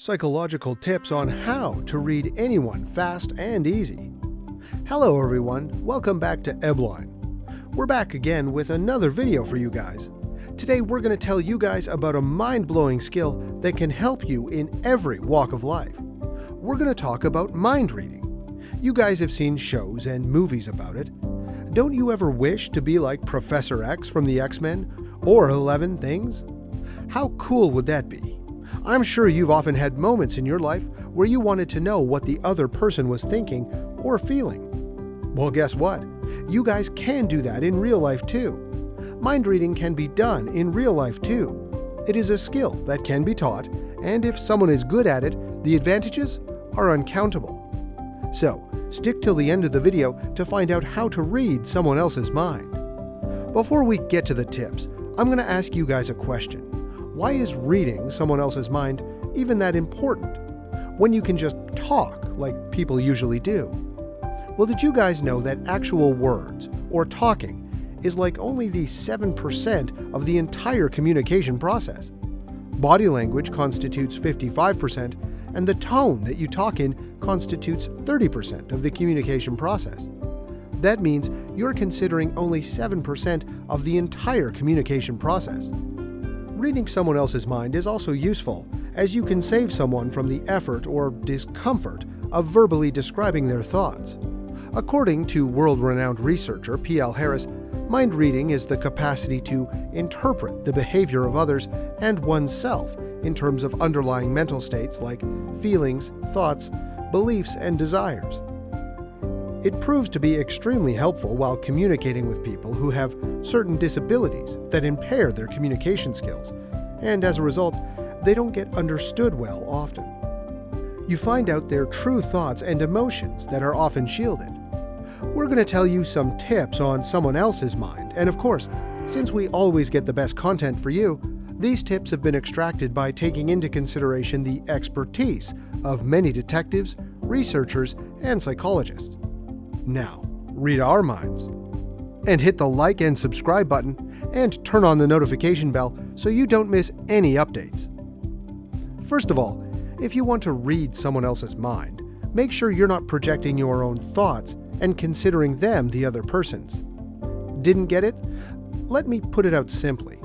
psychological tips on how to read anyone fast and easy. Hello everyone, welcome back to EBLINE. We're back again with another video for you guys. Today we're going to tell you guys about a mind-blowing skill that can help you in every walk of life. We're going to talk about mind reading. You guys have seen shows and movies about it. Don't you ever wish to be like Professor X from the X-Men or 11 Things? How cool would that be? I'm sure you've often had moments in your life where you wanted to know what the other person was thinking or feeling. Well, guess what? You guys can do that in real life too. Mind reading can be done in real life too. It is a skill that can be taught, and if someone is good at it, the advantages are uncountable. So, stick till the end of the video to find out how to read someone else's mind. Before we get to the tips, I'm going to ask you guys a question. Why is reading someone else's mind even that important when you can just talk like people usually do? Well, did you guys know that actual words, or talking, is like only the 7% of the entire communication process? Body language constitutes 55%, and the tone that you talk in constitutes 30% of the communication process. That means you're considering only 7% of the entire communication process. Reading someone else's mind is also useful, as you can save someone from the effort or discomfort of verbally describing their thoughts. According to world-renowned researcher P.L. Harris, mind reading is the capacity to interpret the behavior of others and oneself in terms of underlying mental states like feelings, thoughts, beliefs, and desires. It proves to be extremely helpful while communicating with people who have certain disabilities that impair their communication skills, and as a result, they don't get understood well often. You find out their true thoughts and emotions that are often shielded. We're going to tell you some tips on someone else's mind, and of course, since we always get the best content for you, these tips have been extracted by taking into consideration the expertise of many detectives, researchers, and psychologists. Now, read our minds. And hit the like and subscribe button, and turn on the notification bell so you don't miss any updates. First of all, if you want to read someone else's mind, make sure you're not projecting your own thoughts and considering them the other person's. Didn't get it? Let me put it out simply.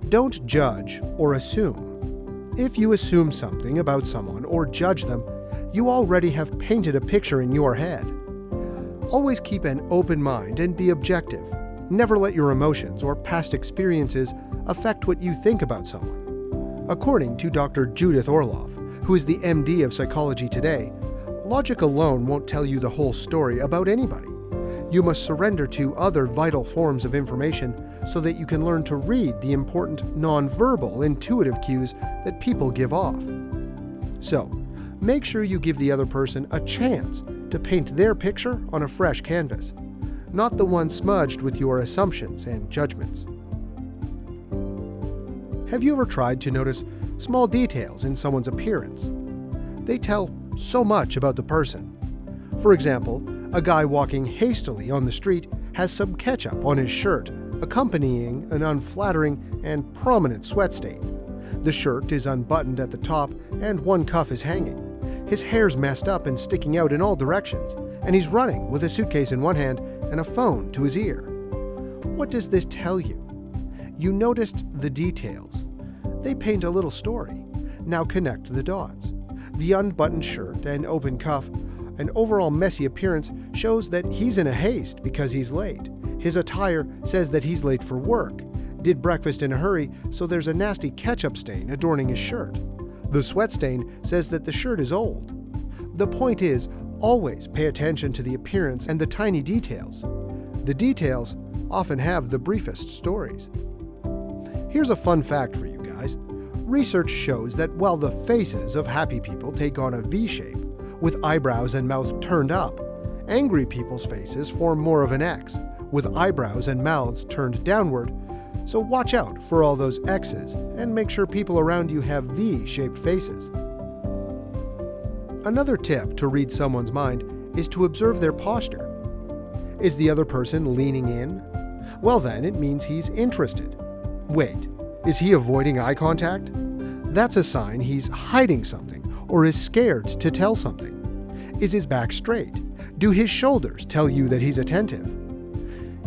Don't judge or assume. If you assume something about someone or judge them, you already have painted a picture in your head. Always keep an open mind and be objective. Never let your emotions or past experiences affect what you think about someone. According to Dr. Judith Orloff, who is the MD of Psychology Today, logic alone won't tell you the whole story about anybody. You must surrender to other vital forms of information so that you can learn to read the important nonverbal intuitive cues that people give off. So, make sure you give the other person a chance to paint their picture on a fresh canvas, not the one smudged with your assumptions and judgments. Have you ever tried to notice small details in someone's appearance? They tell so much about the person. For example, a guy walking hastily on the street has some ketchup on his shirt, accompanying an unflattering and prominent sweat stain. The shirt is unbuttoned at the top and one cuff is hanging. His hair's messed up and sticking out in all directions, and he's running with a suitcase in one hand and a phone to his ear. What does this tell you? You noticed the details. They paint a little story. Now connect the dots. The unbuttoned shirt and open cuff, an overall messy appearance, shows that he's in a haste because he's late. His attire says that he's late for work. Did breakfast in a hurry, so there's a nasty ketchup stain adorning his shirt. The sweat stain says that the shirt is old. The point is, always pay attention to the appearance and the tiny details. The details often have the briefest stories. Here's a fun fact for you guys. Research shows that while the faces of happy people take on a V shape, with eyebrows and mouth turned up, angry people's faces form more of an X, with eyebrows and mouths turned downward. So watch out for all those X's and make sure people around you have V-shaped faces. Another tip to read someone's mind is to observe their posture. Is the other person leaning in? Well then, it means he's interested. Wait, is he avoiding eye contact? That's a sign he's hiding something or is scared to tell something? Is his back straight? Do his shoulders tell you that he's attentive?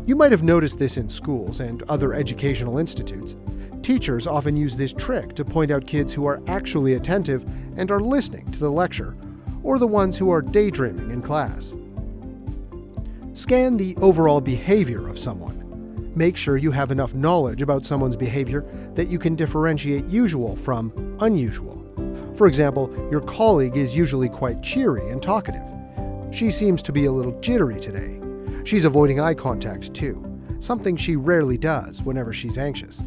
You might have noticed this in schools and other educational institutes. Teachers often use this trick to point out kids who are actually attentive and are listening to the lecture, or the ones who are daydreaming in class. Scan the overall behavior of someone. Make sure you have enough knowledge about someone's behavior that you can differentiate usual from unusual. For example, your colleague is usually quite cheery and talkative. She seems to be a little jittery today. She's avoiding eye contact too, something she rarely does whenever she's anxious.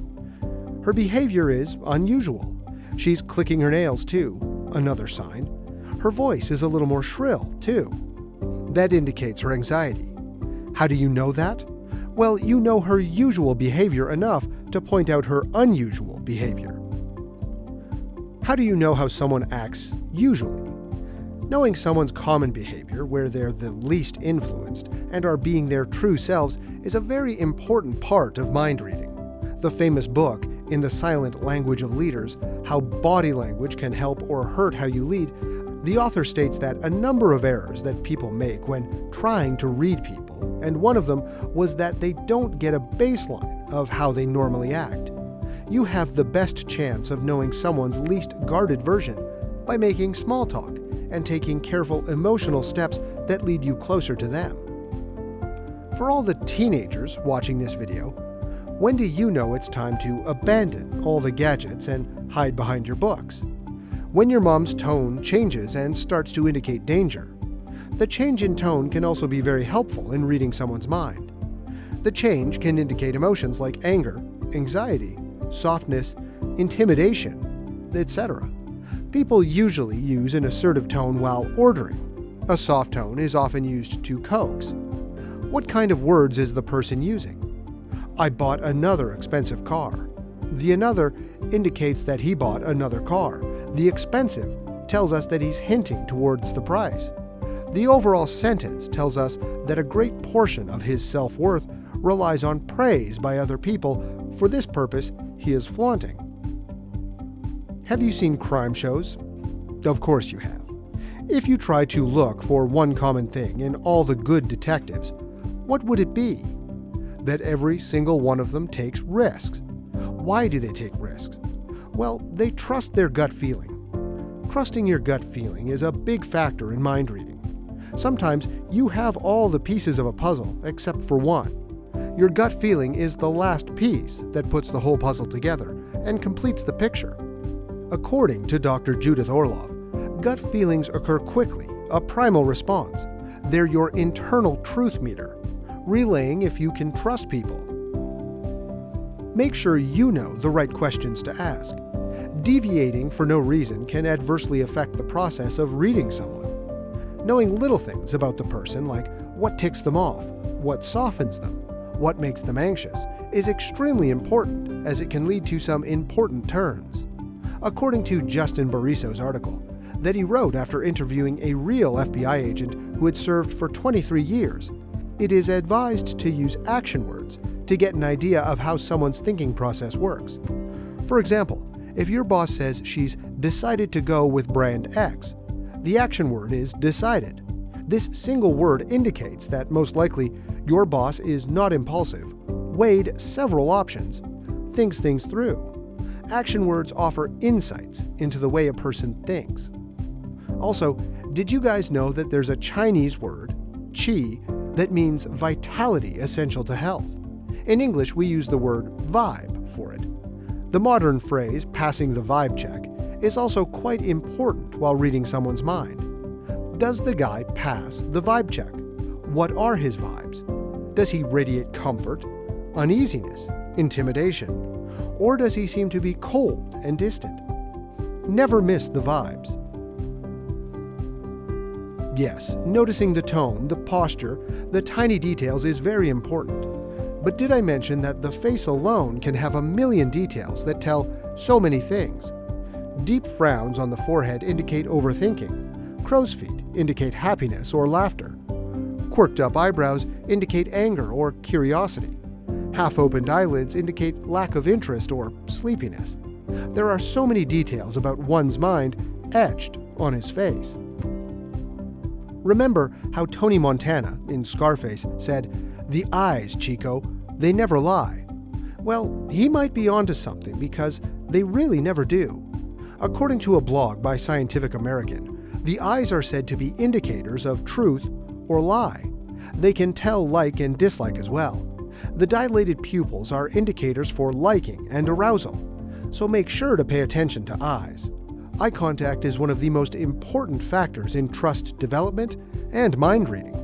Her behavior is unusual. She's clicking her nails too, another sign. Her voice is a little more shrill too. That indicates her anxiety. How do you know that? Well, you know her usual behavior enough to point out her unusual behavior. How do you know how someone acts usually? Knowing someone's common behavior, where they're the least influenced and are being their true selves, is a very important part of mind reading. The famous book, In the Silent Language of Leaders, How Body Language Can Help or Hurt How You Lead, the author states that a number of errors that people make when trying to read people, and one of them was that they don't get a baseline of how they normally act. You have the best chance of knowing someone's least guarded version by making small talk and taking careful emotional steps that lead you closer to them. For all the teenagers watching this video, when do you know it's time to abandon all the gadgets and hide behind your books? When your mom's tone changes and starts to indicate danger. The change in tone can also be very helpful in reading someone's mind. The change can indicate emotions like anger, anxiety, softness, intimidation, etc. People usually use an assertive tone while ordering. A soft tone is often used to coax. What kind of words is the person using? I bought another expensive car. The another indicates that he bought another car. The expensive tells us that he's hinting towards the price. The overall sentence tells us that a great portion of his self-worth relies on praise by other people. For this purpose, he is flaunting. Have you seen crime shows? Of course you have. If you try to look for one common thing in all the good detectives, what would it be? That every single one of them takes risks. Why do they take risks? Well, they trust their gut feeling. Trusting your gut feeling is a big factor in mind reading. Sometimes you have all the pieces of a puzzle except for one. Your gut feeling is the last piece that puts the whole puzzle together and completes the picture. According to Dr. Judith Orloff, gut feelings occur quickly, a primal response. They're your internal truth meter, relaying if you can trust people. Make sure you know the right questions to ask. Deviating for no reason can adversely affect the process of reading someone. Knowing little things about the person, like what ticks them off, what softens them, what makes them anxious, is extremely important, as it can lead to some important turns. According to Justin Barisso's article, that he wrote after interviewing a real FBI agent who had served for 23 years, it is advised to use action words to get an idea of how someone's thinking process works. For example, if your boss says she's decided to go with brand X, the action word is decided. This single word indicates that most likely your boss is not impulsive, weighed several options, thinks things through. Action words offer insights into the way a person thinks. Also, did you guys know that there's a Chinese word, qi, that means vitality essential to health? In English, we use the word vibe for it. The modern phrase, passing the vibe check, is also quite important while reading someone's mind. Does the guy pass the vibe check? What are his vibes? Does he radiate comfort, uneasiness, intimidation? Or does he seem to be cold and distant? Never miss the vibes. Yes, noticing the tone, the posture, the tiny details is very important. But did I mention that the face alone can have a million details that tell so many things? Deep frowns on the forehead indicate overthinking. Crow's feet indicate happiness or laughter. Quirked up eyebrows indicate anger or curiosity. Half-opened eyelids indicate lack of interest or sleepiness. There are so many details about one's mind etched on his face. Remember how Tony Montana, in Scarface, said, "The eyes, Chico, they never lie." Well, he might be onto something because they really never do. According to a blog by Scientific American, the eyes are said to be indicators of truth or lie. They can tell like and dislike as well. The dilated pupils are indicators for liking and arousal, so make sure to pay attention to eyes. Eye contact is one of the most important factors in trust development and mind reading.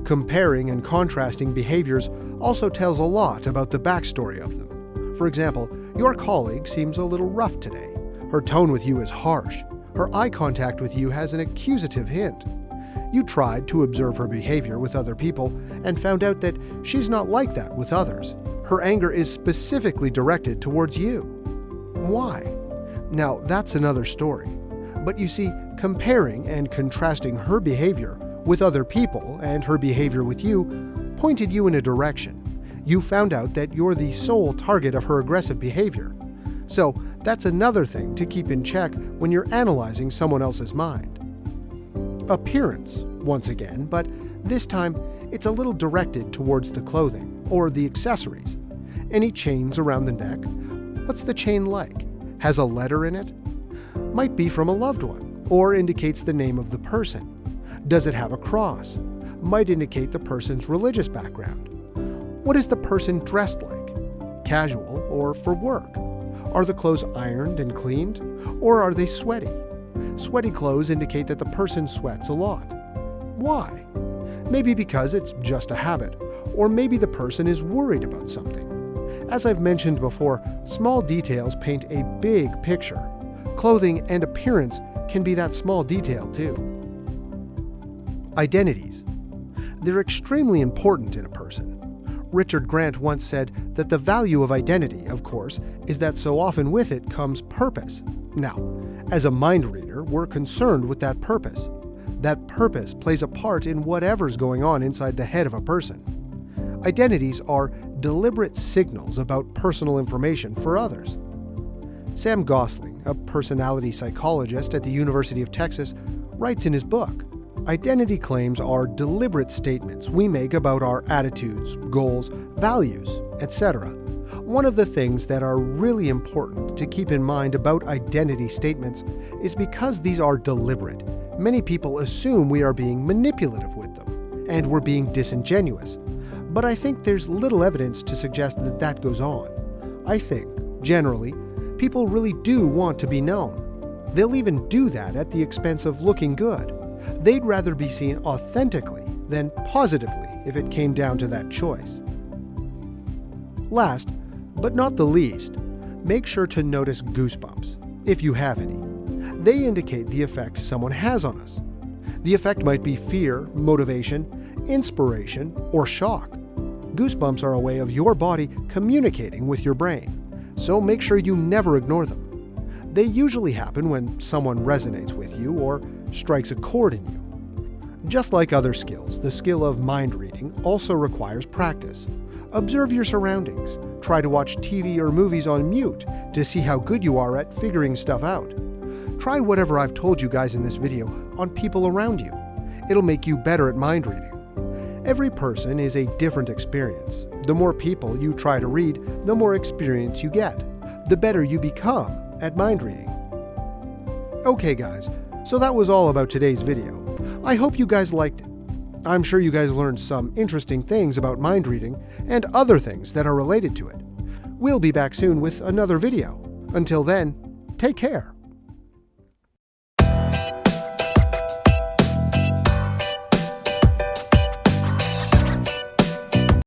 Comparing and contrasting behaviors also tells a lot about the backstory of them. For example, your colleague seems a little rough today. Her tone with you is harsh. Her eye contact with you has an accusative hint. You tried to observe her behavior with other people and found out that she's not like that with others. Her anger is specifically directed towards you. Why? Now, that's another story. But you see, comparing and contrasting her behavior with other people and her behavior with you pointed you in a direction. You found out that you're the sole target of her aggressive behavior. So that's another thing to keep in check when you're analyzing someone else's mind. Appearance, once again, but this time it's a little directed towards the clothing or the accessories. Any chains around the neck? What's the chain like? Has a letter in it? Might be from a loved one, or indicates the name of the person. Does it have a cross? Might indicate the person's religious background. What is the person dressed like? Casual or for work? Are the clothes ironed and cleaned, or are they sweaty? Sweaty clothes indicate that the person sweats a lot. Why? Maybe because it's just a habit, or maybe the person is worried about something. As I've mentioned before, small details paint a big picture. Clothing and appearance can be that small detail too. Identities. They're extremely important in a person. Richard Grant once said that the value of identity, of course, is that so often with it comes purpose. Now, as a mind reader, we're concerned with that purpose. That purpose plays a part in whatever's going on inside the head of a person. Identities are deliberate signals about personal information for others. Sam Gosling, a personality psychologist at the University of Texas, writes in his book, "Identity claims are deliberate statements we make about our attitudes, goals, values, etc. One of the things that are really important to keep in mind about identity statements is because these are deliberate, many people assume we are being manipulative with them, and we're being disingenuous. But I think there's little evidence to suggest that that goes on. I think, generally, people really do want to be known. They'll even do that at the expense of looking good. They'd rather be seen authentically than positively if it came down to that choice." Last, but not the least, make sure to notice goosebumps, if you have any. They indicate the effect someone has on us. The effect might be fear, motivation, inspiration, or shock. Goosebumps are a way of your body communicating with your brain, so make sure you never ignore them. They usually happen when someone resonates with you or strikes a chord in you. Just like other skills, the skill of mind reading also requires practice. Observe your surroundings. Try to watch TV or movies on mute to see how good you are at figuring stuff out. Try whatever I've told you guys in this video on people around you. It'll make you better at mind reading. Every person is a different experience. The more people you try to read, the more experience you get. The better you become at mind reading. Okay guys, so that was all about today's video. I hope you guys liked it. I'm sure you guys learned some interesting things about mind reading and other things that are related to it. We'll be back soon with another video. Until then, take care.